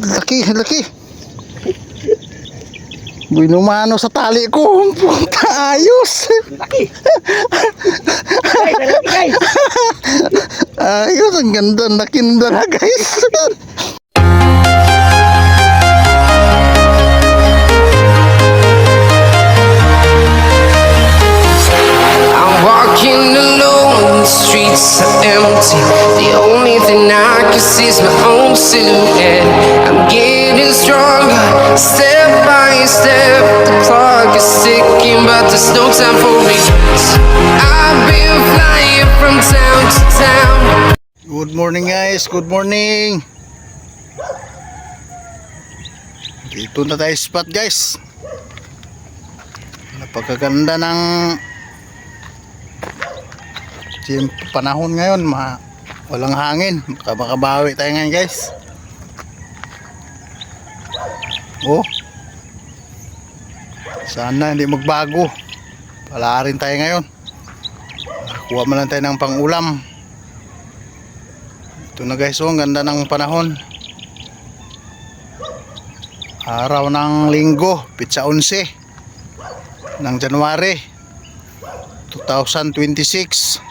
Laki, laki. Binumano sa tali ko. Puta, ayos. Laki. Guys, laki guys. Ayos, ang ganda. Laki na guys. I'm walking alone, the streets are empty. The only thing I can see is my own silhouette. I'm getting stronger, step by step. The clock is ticking, but there's no time for regrets. I've been flying from town to town. Good morning guys, good morning. Dito na tayo spot guys. Napakaganda ng panahon ngayon, walang hangin. Makabawi tayo ngayon guys. Oh, sana hindi magbago. Wala rin tayo ngayon. Kuha man lang tayo ng pang-ulam. Ito na guys, oh, ang ganda ng panahon. Araw ng linggo, pitsa 11 ng January 2026.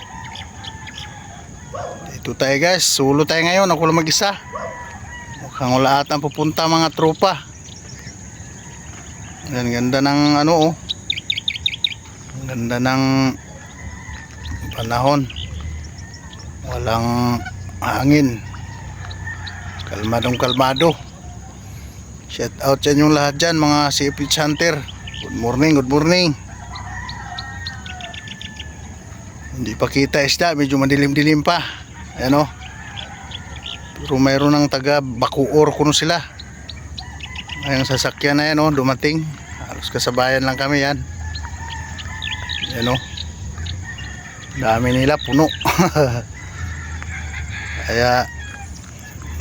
Dito tayo guys, sulo tayo ngayon. Ako lang mag-isa. Mukhang wala ata ang pupunta mga tropa. Ang ganda ng ano, oh. Ang ganda ng panahon. Walang hangin. Kalmadong kalmado. Shout out sa inyong lahat dyan mga seafood hunter. Good morning, good morning. Hindi pa kita isda, medyo madilim-dilim pa. Ayan o. Pero mayroon ng taga Bacoor kuno sila. Ayang sasakyan na yan o, dumating. Halos kasabayan lang kami yan. Ayan o. Dami nila, puno. Kaya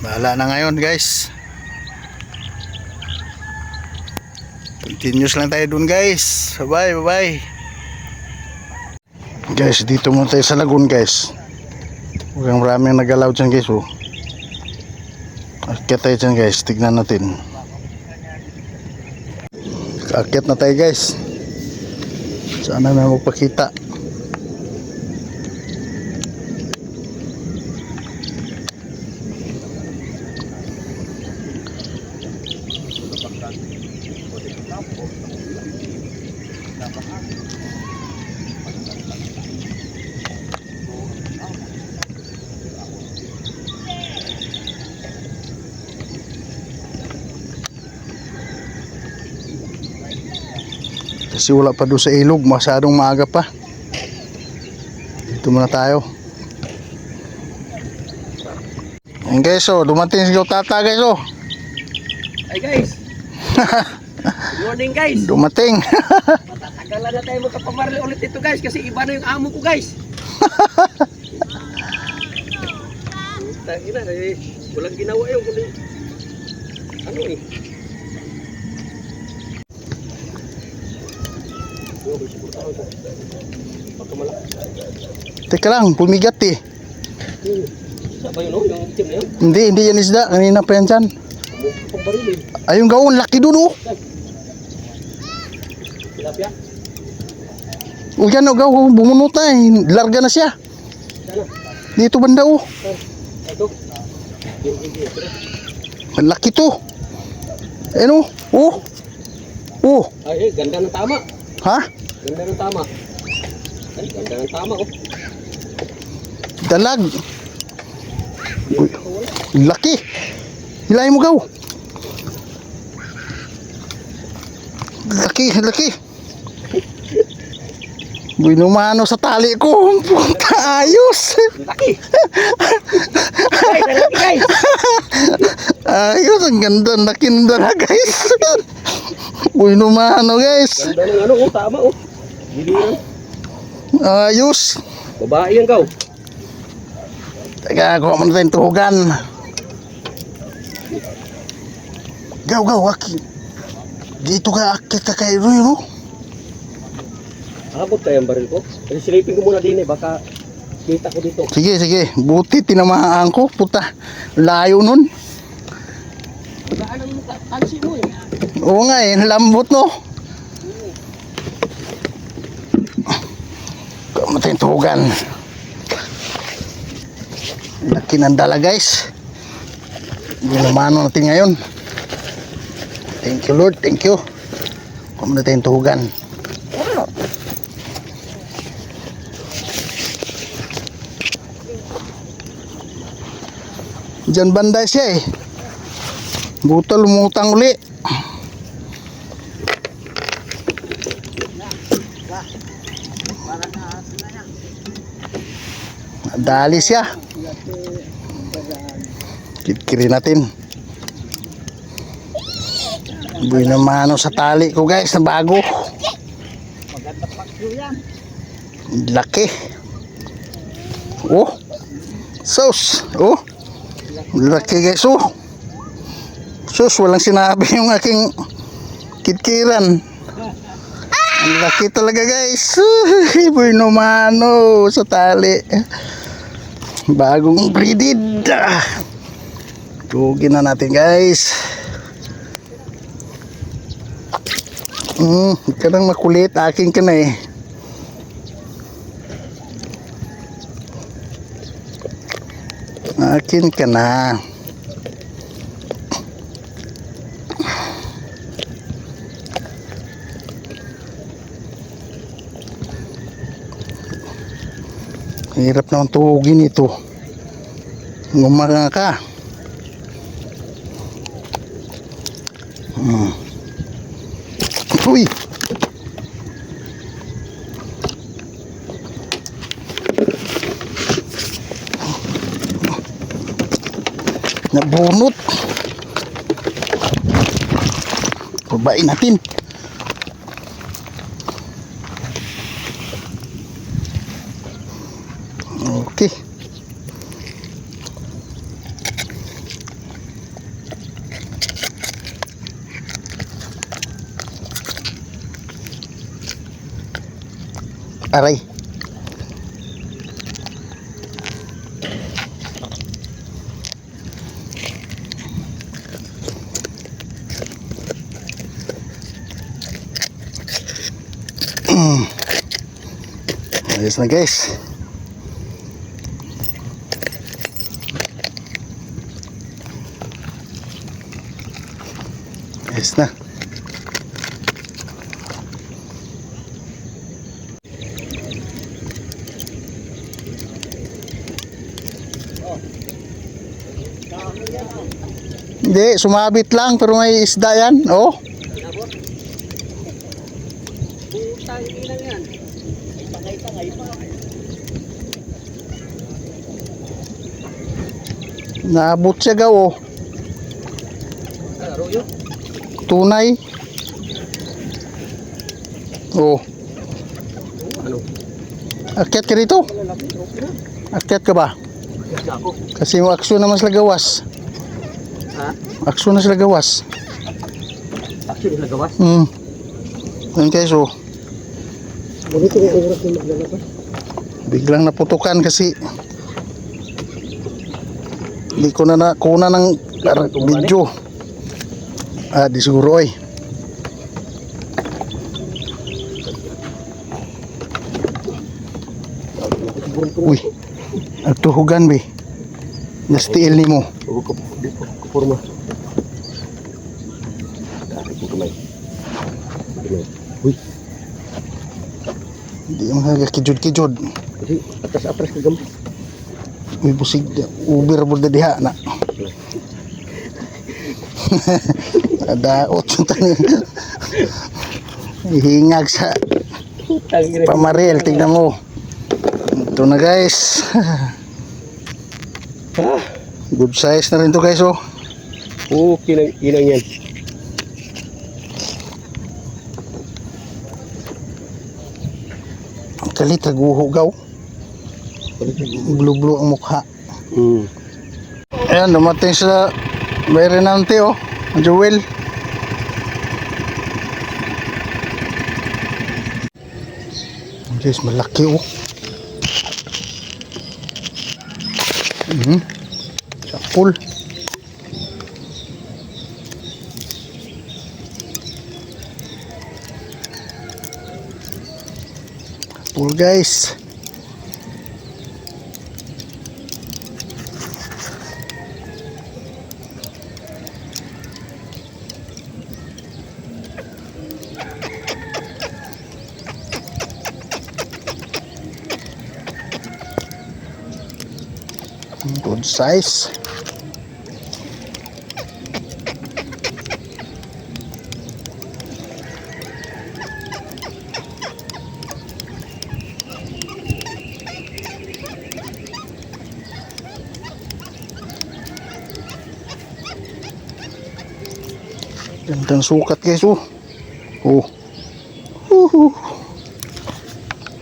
bahala na ngayon guys. Continuous lang tayo dun guys. Bye bye bye. Guys, dito muna tayo sa lagoon guys. Huwag maraming nagalaw dyan guys, oh. Akyat tayo dyan guys, tignan natin. Akyat na tayo guys. Sana may magpakita. Kasi wala pa doon sa ilog, masyadong maaga pa. Dito muna tayo. Ayan guys, oh, dumating si Tata guys, oh. Ay guys. Good morning guys. Dumating. Matatagalan na tayo magkapamarli ulit ito guys kasi iba na yung amo ko guys. Tangina eh, walang ginawa yun kundi ano eh. Teka lang, pumigat eh. Saan ba yun oh? Yung itim na yun? Hindi yan isda, kanina pa yan dyan. Pagbarilin. Ay, yung gaon, laki dun oh. Tilapia? O yan oh, gaon, bumunot na eh. Larga na siya. Sana? Dito banda oh. Ito? Ang laki to. Ayan oh, oh. Oh, Ay, ganda ng tama. ha? Ganda ng tama. Ay, ganda ng tama oh. Dalag. Uy, laki. Hilahin mo gaw. Laki, laki. Binumano sa tali ko. Puta, ayos. Laki. Guys, laki guys. Ayos, ang ganda. Laki na guys. Binumano guys. Ganda ng ano oh, tama oh. Biliran. Ayos. Babae yan gaw. Teka, kuha mo na tayong tuhugan. Gaw, gaw, aki. Dito ka, akit ka kay Roy, no? Abot kaya ang baril ko. Kasi silipin ko muna din eh, baka kita ko dito. Sige, sige. Buti tinamaan ko. Puta, layo nun. Ano mo kansi mo eh. Oo nga eh, lambot no. Kamatay tuhugan. Laki ng dala guys. Ginamano natin ngayon. Thank you Lord, thank you. Kamatay tuhugan. Diyan banda siya eh. Buto lumutang uli. Dali siya. Kitkirin natin. Buhay na mano sa tali ko guys na bago. Laki. Oh. Sus. Oh. Laki guys oh. Sus, walang sinabi yung aking kitkiran. Ang laki talaga guys. Buhay na mano sa tali. Bagong breeded. Tugin na natin guys. Ka nang makulit. Akin ka na eh. Akin ka na. Hirap naman tugin ito. Ngumaga ka. Uy. Nabunot. Babain natin. Okay. Aray. Ayos na guys. Ayos na. Hindi, sumabit lang pero may isda yan. Oh. Putang ina yan. Tangay-tangay pa. Naabot siya gaw oh. Arroyo. Tunay. Oh. Ano? Akyat ka rito? Akyat ka ba? Ako. Kasi yung aksyon naman sila gawas. Ha? Aksyon na sila gawas. Actually, nagawas. Yan guys oh. Ganito yung oras na maglalabas. Biglang naputukan kasi hindi ko na nakuna ng video. Di siguro eh. Uy, nagtuhugan be. Nastiil ni mo. Kupurma. Dari ko kamay. Uy. Hindi yung kijod-kijod. Kasi atas-atas ka gamit. Uy, busig. Uber mo diha na. Daot yung tanin. Hingag sa pamaril. Tignan mo. Ito na guys. Good size na rin to guys oh. Oo, kinang yan. Ang kalit, naguhugaw. Blue-blue ang mukha. Ayan, dumating sa Bayrenante oh. Joel. Guys, malaki oh. Sakul. Pool guys. Good size. Gandang sukat guys, oh. Oh.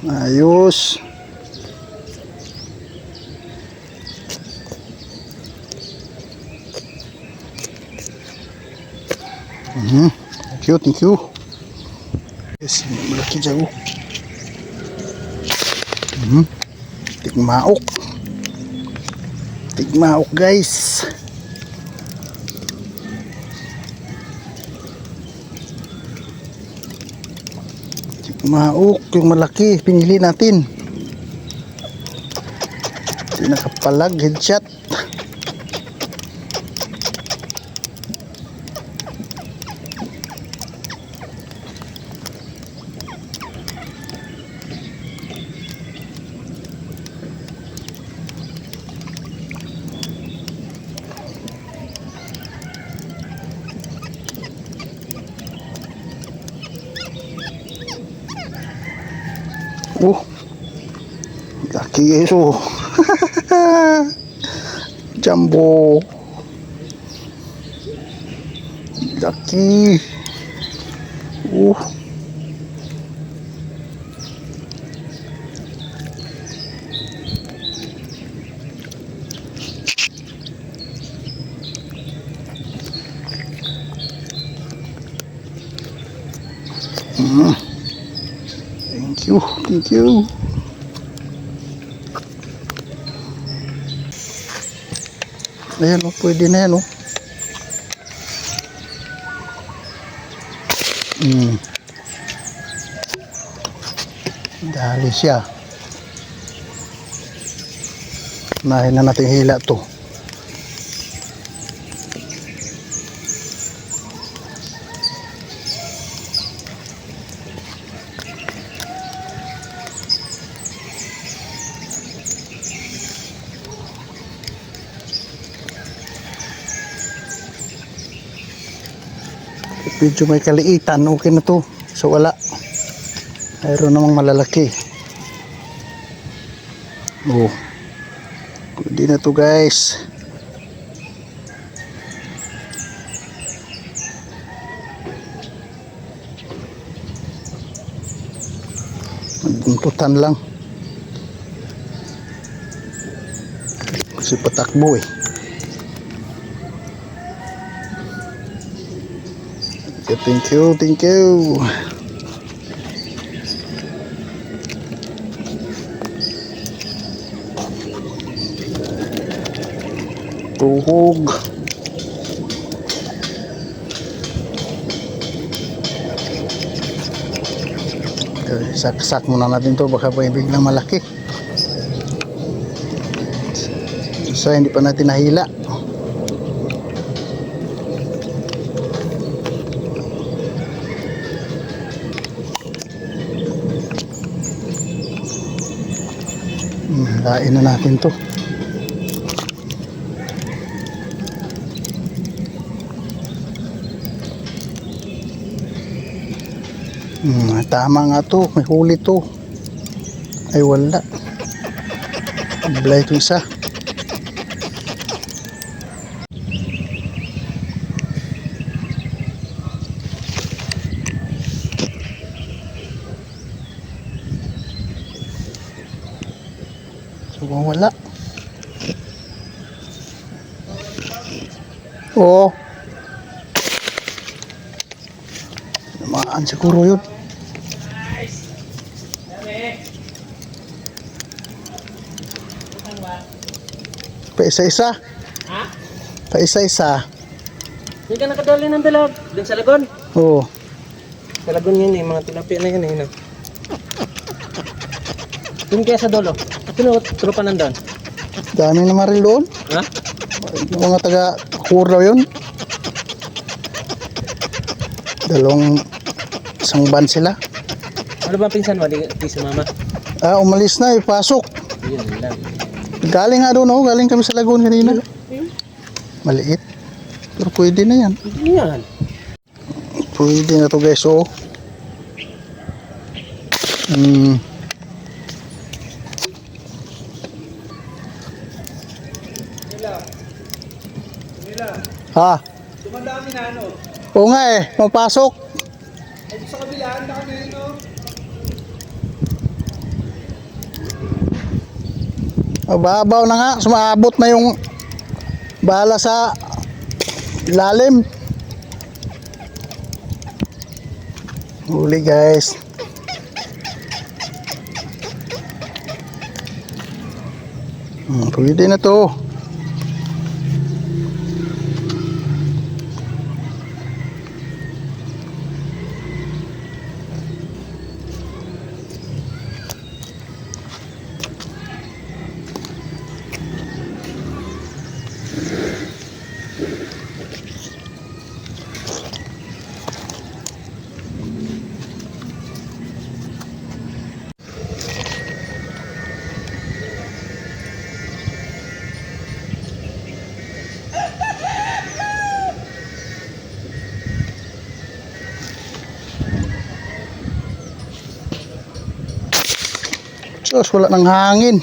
Ayos. Thank you, thank you. Yes, malaki dyan, oh. Tigmaok. Tigmaok guys. Tigmaok, yung malaki, pinili natin. Nakapalag, headshot. Laki guys, oh. Jumbo. Laki. Thank you, thank you. Ayan, oh, pwede na yan, oh. Dali siya. Unahin na natin hila to. Medyo may kaliitan, okay na to. So wala. Mayroon namang malalaki. Oh. Pwede na to guys. Buntutan lang. Kasi patakbo eh. Thank you, thank you. Tuhog. Saksak muna natin to, baka pa biglang malaki. So hindi pa natin nahila. Lain na natin to. Tama nga to, may huli to. Ay wala. Blay ito isa. So wala. Oo. Namaan siguro yun. Pa isa-isa. Ha? Pa isa-isa. Hindi ka nakadali ng dalag. Doon sa lagon. Oo. Sa lagon yun eh. Mga tilapia na yun eh. No? Doon kaya sa dulo. Sino tropa nandun? Dami na maril doon. Ha? Yung mga taga Kur daw yun. Isang van sila. Ano ba pinsan mo? Di sumama? Umalis na, ipasok. Yun lang. Galing nga doon, oh. Galing kami sa lagoon kanina. Maliit. Pero pwede na yan. Yan. Pwede na to guys, oh. Ha? Dumadami na ano? Oo nga eh, mapasok. Ay, sa kabilaan na kami no? Mababaw na nga, sumaabot na yung bala sa ilalim. Huli guys. Pwede na to. Diyos, wala ng hangin.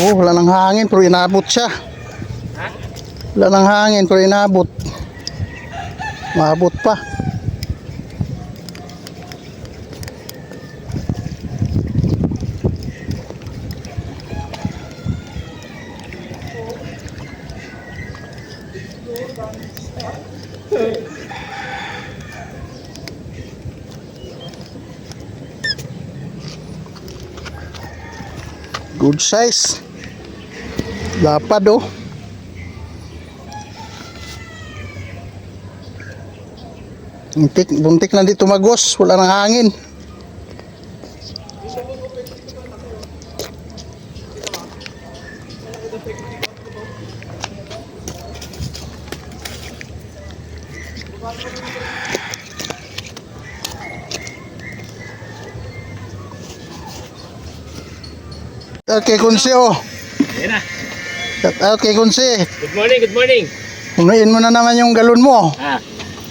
Oh, wala ng hangin pero inabot siya. Wala ng hangin pero inabot. Maabot pa. Good size. Lapad oh. Buntik na dito magos. Wala nang hangin. Okay, Kunsi oh. Ayan na. Okay, Kunsi. Good morning, good morning. Punuin mo na naman yung galon mo.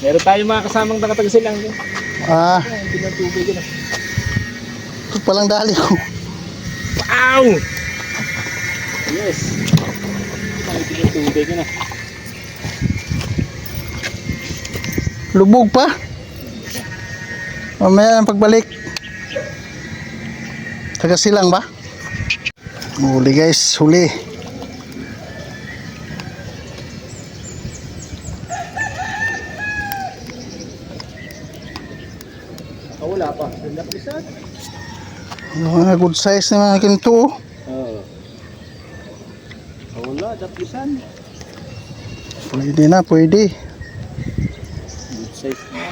Meron tayong mga kasamang nakatagasilang. Hindi na tubig yun. Ito palang dali ko. Wow! Yes. Hindi na tubig yun. Lubog pa. Mamaya ang pagbalik. Tagasilang ba? Huli guys, huli. Wala pa. Lapisan. Mga good size na mga kinto. Oo. Wala, lapisan. Pwede na, pwede. Good size naman.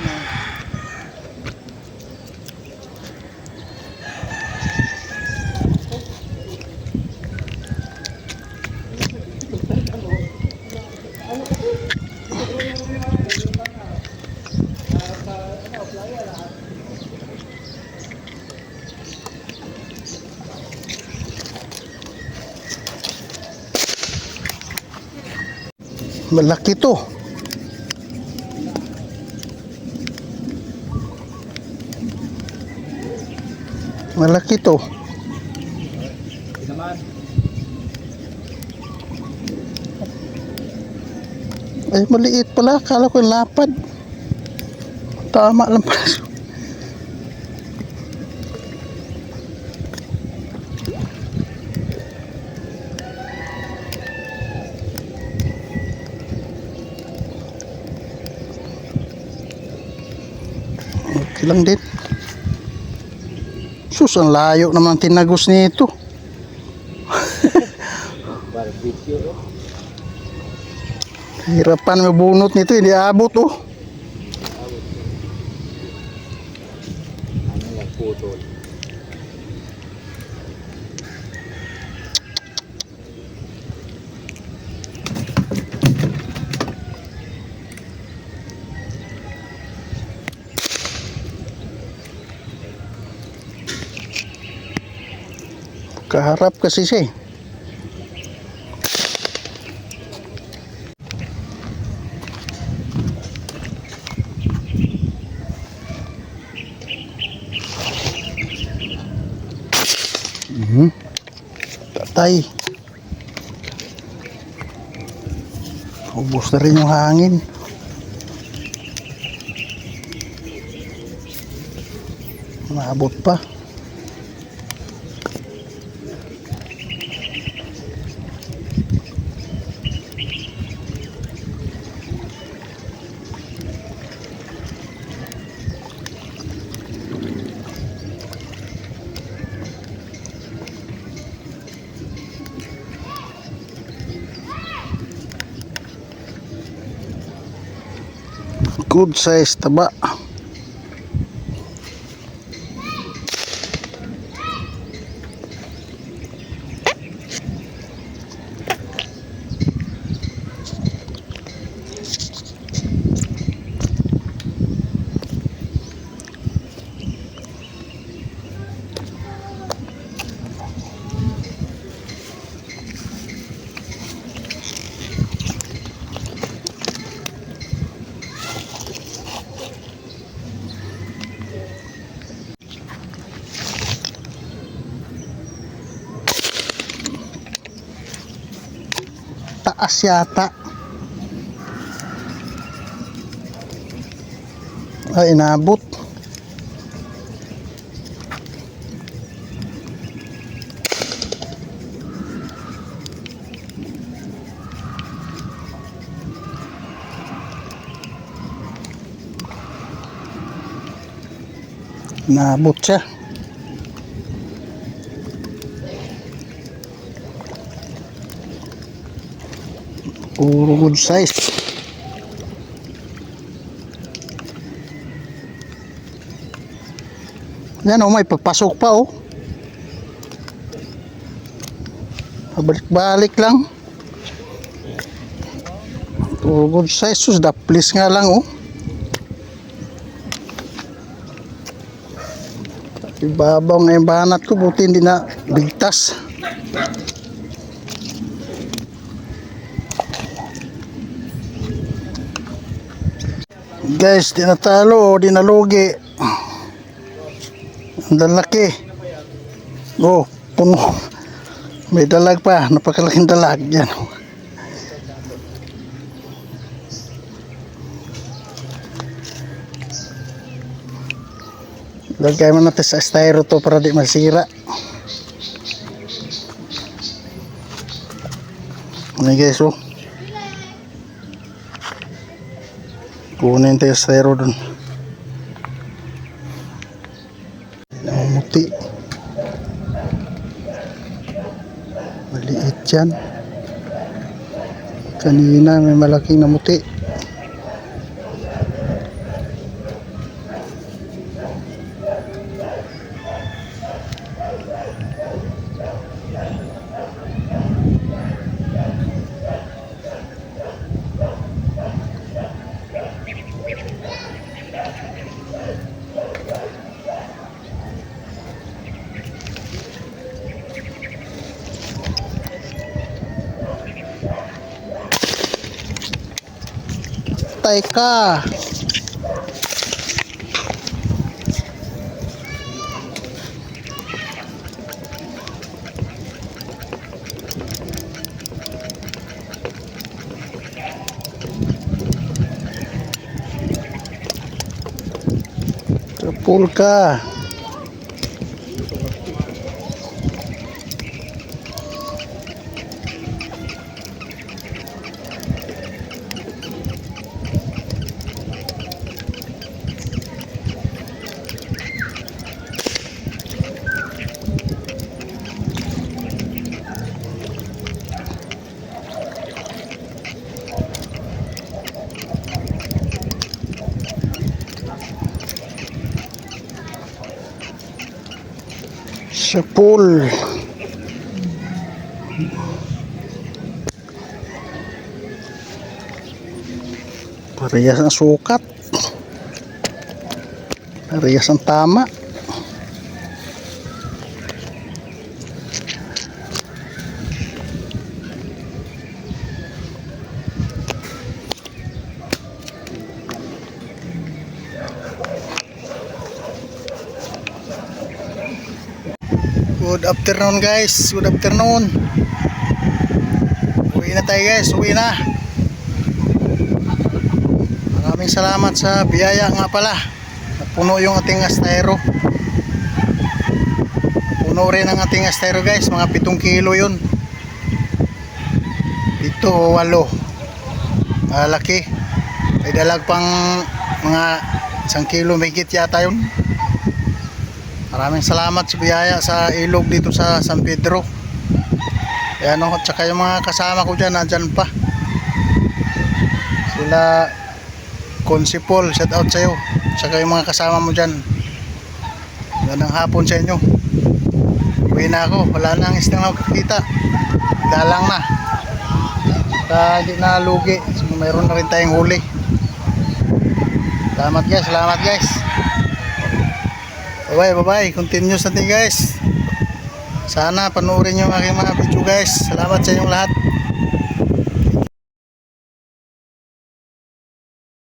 Malaki to. Malaki to. Ay, maliit pala. Akala ko yung lapad. Tama lang pala. Okay lang din. Sus, ang layo naman tinagos nito. Barbecue. Hirapan mabunot nito, hindi abot oh. putol. Kaharap kasi siya eh. Tatay. Ubos na rin yung hangin. Maabot pa. Good size taba. Taas yata. Ay, inabot. Inabot siya. Puro good size. Yan oh, may pagpasok pa oh. Balik-balik lang. Puro good size. Sus, daplis nga lang oh. Ibabaw nga yung banat ko, buti hindi na bigtas. Guys, dinatalo o dinalugi. Ang lalaki. Oh, puno. May dalag pa, napakalaking dalag yan. Lagay mo natin sa styro to para di masira. Ano guys oh. Kunin tayo sa styro dun. Namuti. Maliit yan. Kanina may malaking namuti. Patay ka. Kapul ka. Sa pool. Parehas ang sukat. Parehas ang tama. Good afternoon guys. Good afternoon. Uwi na tayo guys. Uwi na. Maraming salamat sa biyaya nga pala. Puno yung ating astero. Puno rin ang ating astero guys. Mga 7 kilo yun. 7 o 8. Malaki. May dalag pang mga 1 kilo mahigit yata yun. Maraming salamat sa biyaya sa ilog dito sa San Pedro. Ayan o, at saka yung mga kasama ko dyan, nandyan pa. Sila Consipol, shout out sa iyo. At saka yung mga kasama mo dyan. Magandang hapon sa inyo. Uwi na ako, wala nang isang makikita. Dalang na. Saka hindi na lugi. So, mayroon na rin tayong huli. Salamat guys, salamat guys. Bye bye, continuous natin guys. Sana panoorin yung aking mga video guys. Salamat sa inyong lahat.